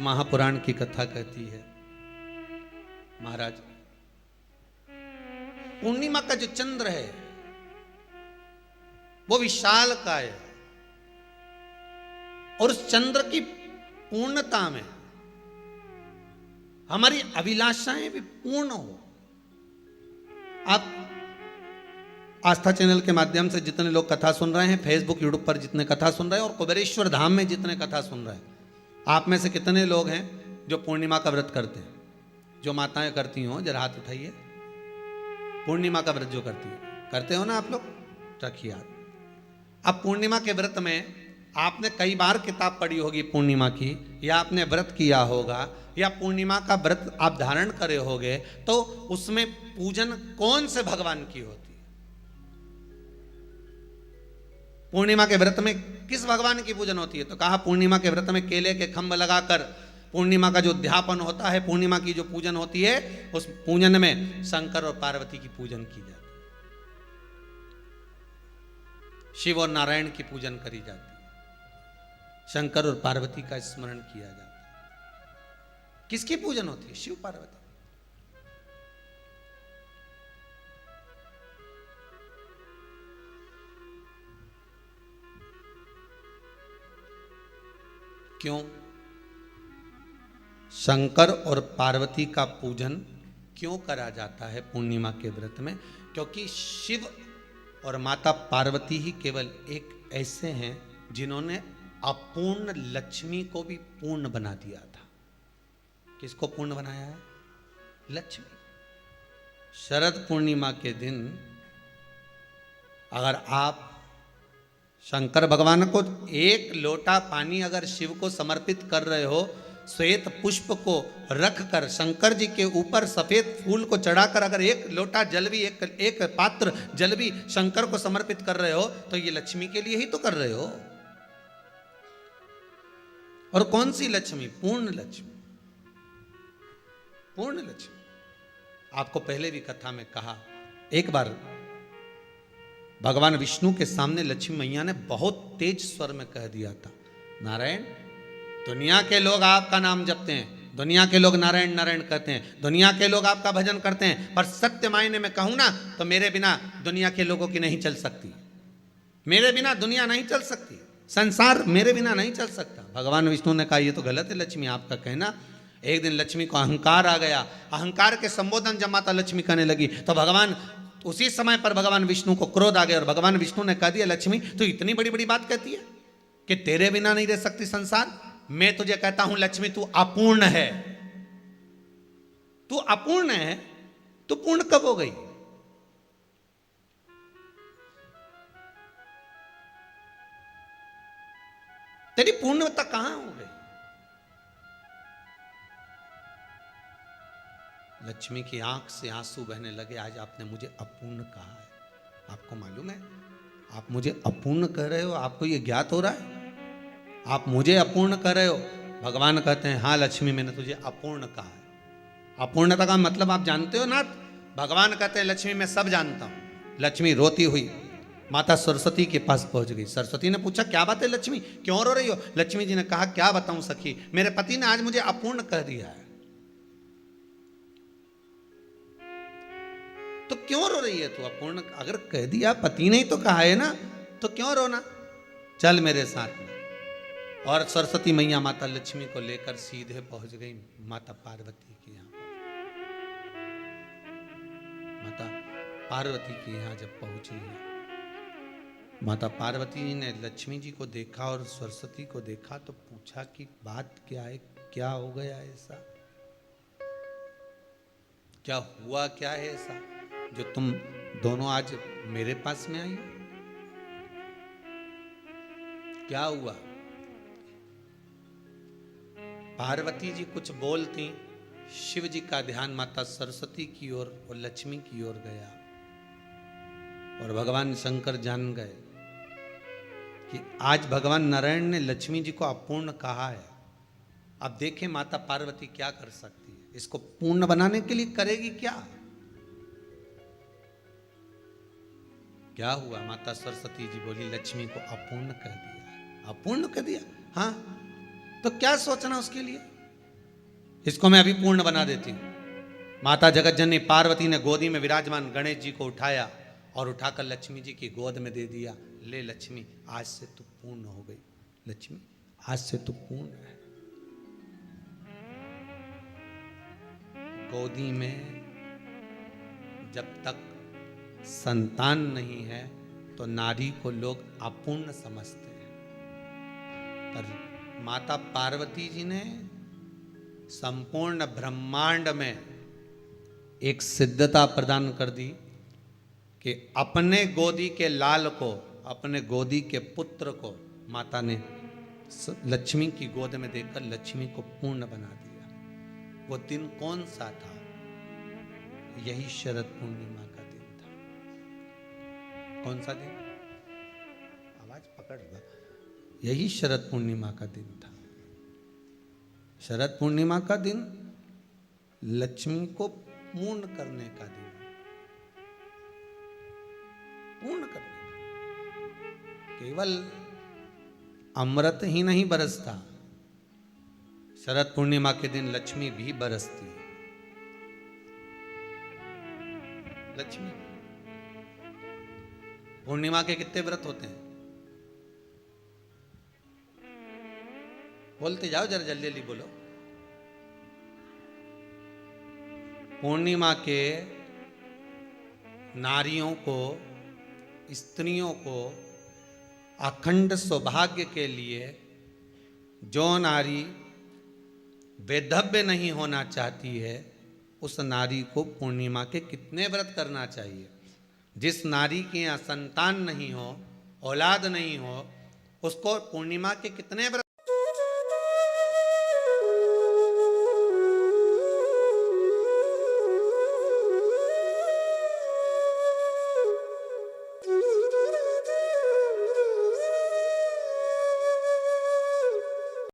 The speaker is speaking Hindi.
महापुराण की कथा कहती है, महाराज पूर्णिमा का जो चंद्र है वो विशाल का है और उस चंद्र की पूर्णता में हमारी अभिलाषाएं भी पूर्ण हो। आप आस्था चैनल के माध्यम से जितने लोग कथा सुन रहे हैं, फेसबुक यूट्यूब पर जितने कथा सुन रहे हैं और कुबेरेश्वर धाम में जितने कथा सुन रहे हैं, आप में से कितने लोग हैं जो पूर्णिमा का व्रत करते हैं? जो माताएं करती हो जरा हाथ उठाइए। पूर्णिमा का व्रत जो करते हो ना आप लोग, रखिए हाथ। अब पूर्णिमा के व्रत में आपने कई बार किताब पढ़ी होगी पूर्णिमा की, या आपने व्रत किया होगा, या पूर्णिमा का व्रत आप धारण करे होगे, तो उसमें पूजन कौन से भगवान की होती है? पूर्णिमा के व्रत में किस भगवान की पूजन होती है? तो कहा पूर्णिमा के व्रत में केले के खंभ लगाकर पूर्णिमा का जो अध्यापन होता है, पूर्णिमा की जो पूजन होती है, उस पूजन में शंकर और पार्वती की पूजन की जाती है, शिव और नारायण की पूजन करी जाती है, शंकर और पार्वती का स्मरण किया जाता है। किसकी पूजन होती है? शिव पार्वती। क्यों शंकर और पार्वती का पूजन क्यों करा जाता है पूर्णिमा के व्रत में? क्योंकि शिव और माता पार्वती ही केवल एक ऐसे हैं जिन्होंने अपूर्ण लक्ष्मी को भी पूर्ण बना दिया था। किसको पूर्ण बनाया है? लक्ष्मी। शरद पूर्णिमा के दिन अगर आप शंकर भगवान को एक लोटा पानी अगर शिव को समर्पित कर रहे हो, श्वेत पुष्प को रख कर शंकर जी के ऊपर सफेद फूल को चढ़ाकर अगर एक लोटा जल भी, एक पात्र जल भी शंकर को समर्पित कर रहे हो, तो ये लक्ष्मी के लिए ही तो कर रहे हो। और कौन सी लक्ष्मी? पूर्ण लक्ष्मी। पूर्ण लक्ष्मी। आपको पहले भी कथा में कहा, एक बार भगवान विष्णु के सामने लक्ष्मी मैया ने बहुत तेज स्वर में कह दिया था, नारायण, दुनिया के लोग आपका नाम जपते हैं, दुनिया के लोग नारायण नारायण कहते हैं, दुनिया के लोग आपका भजन करते हैं, पर सत्य मायने में कहूं ना तो मेरे बिना दुनिया के लोगों की नहीं चल सकती। मेरे बिना दुनिया नहीं चल सकती, संसार मेरे बिना नहीं चल सकता। भगवान विष्णु ने कहा, ये तो गलत है लक्ष्मी आपका कहना। एक दिन लक्ष्मी को अहंकार आ गया। अहंकार के संबोधन जब माता लक्ष्मी करने लगी तो भगवान, उसी समय पर भगवान विष्णु को क्रोध आ गया और भगवान विष्णु ने कह दिया, लक्ष्मी तू इतनी बड़ी बड़ी बात कहती है कि तेरे बिना नहीं रह सकती संसार। मैं तुझे कहता हूं लक्ष्मी, तू अपूर्ण है। तू अपूर्ण है, तू पूर्ण कब हो गई? तेरी पूर्णता कहां हो गई? लक्ष्मी की आंख से आंसू बहने लगे। आज आपने मुझे अपूर्ण कहा है। आपको मालूम है आप मुझे अपूर्ण कह रहे हो? आपको यह ज्ञात हो रहा है आप मुझे अपूर्ण कह रहे हो? भगवान कहते हैं, हाँ लक्ष्मी, मैंने तुझे अपूर्ण कहा है। अपूर्णता का मतलब आप जानते हो ना? भगवान कहते हैं, लक्ष्मी मैं सब जानता हूं। लक्ष्मी रोती हुई माता सरस्वती के पास पहुंच गई। सरस्वती ने पूछा, क्या बात है लक्ष्मी, क्यों रो रही हो? लक्ष्मी जी ने कहा, क्या बताऊं सखी, मेरे पति ने आज मुझे अपूर्ण कह दिया है। तो क्यों रो रही है तू? अपूर्ण अगर कह दिया, पति ने ही तो कहा है ना, तो क्यों रोना? चल मेरे साथ में। और सरस्वती मैया माता लक्ष्मी को लेकर सीधे पहुंच गई माता पार्वती के यहां। माता पार्वती के यहां जब पहुंची है, माता पार्वती ने लक्ष्मी जी को देखा और सरस्वती को देखा तो पूछा कि बात क्या है, क्या हो गया ऐसा, क्या हुआ, क्या है ऐसा जो तुम दोनों आज मेरे पास में आई हो? क्या हुआ? पार्वती जी कुछ बोलती, शिव जी का ध्यान माता सरस्वती की ओर और लक्ष्मी की ओर गया और भगवान शंकर जान गए कि आज भगवान नारायण ने लक्ष्मी जी को अपूर्ण कहा है। अब देखें माता पार्वती क्या कर सकती है, इसको पूर्ण बनाने के लिए करेगी क्या? क्या हुआ? माता सरस्वती जी बोली, लक्ष्मी को अपूर्ण कह दिया। अपूर्ण कह दिया? हाँ, तो क्या सोचना उसके लिए? इसको मैं अभी पूर्ण बना देती हूं। माता जगतजननी पार्वती ने गोदी में विराजमान गणेश जी को उठाया और उठाकर लक्ष्मी जी की गोद में दे दिया। ले लक्ष्मी, आज से तू पूर्ण हो गई। लक्ष्मी, आज से तू पूर्ण है। गोदी में जब तक संतान नहीं है तो नारी को लोग अपूर्ण समझते हैं, पर माता पार्वती जी ने संपूर्ण ब्रह्मांड में एक सिद्धता प्रदान कर दी कि अपने गोदी के लाल को, अपने गोदी के पुत्र को माता ने लक्ष्मी की गोद में देकर लक्ष्मी को पूर्ण बना दिया। वो दिन कौन सा था? यही शरद पूर्णिमा का दिन था। कौन सा दिन? आवाज पकड़ लो। यही शरद पूर्णिमा का दिन था। शरद पूर्णिमा का दिन लक्ष्मी को पूर्ण करने का दिन, पूर्ण करने का। केवल अमृत ही नहीं बरसता, शरद पूर्णिमा के दिन लक्ष्मी भी बरसती है। लक्ष्मी, पूर्णिमा के कितने व्रत होते हैं? बोलते जाओ, जरा जल्दी जल्दी बोलो। पूर्णिमा के नारियों को, स्त्रियों को अखंड सौभाग्य के लिए, जो नारी वैधव्य नहीं होना चाहती है, उस नारी को पूर्णिमा के कितने व्रत करना चाहिए? जिस नारी के यहाँ संतान नहीं हो, औलाद नहीं हो, उसको पूर्णिमा के कितने व्रत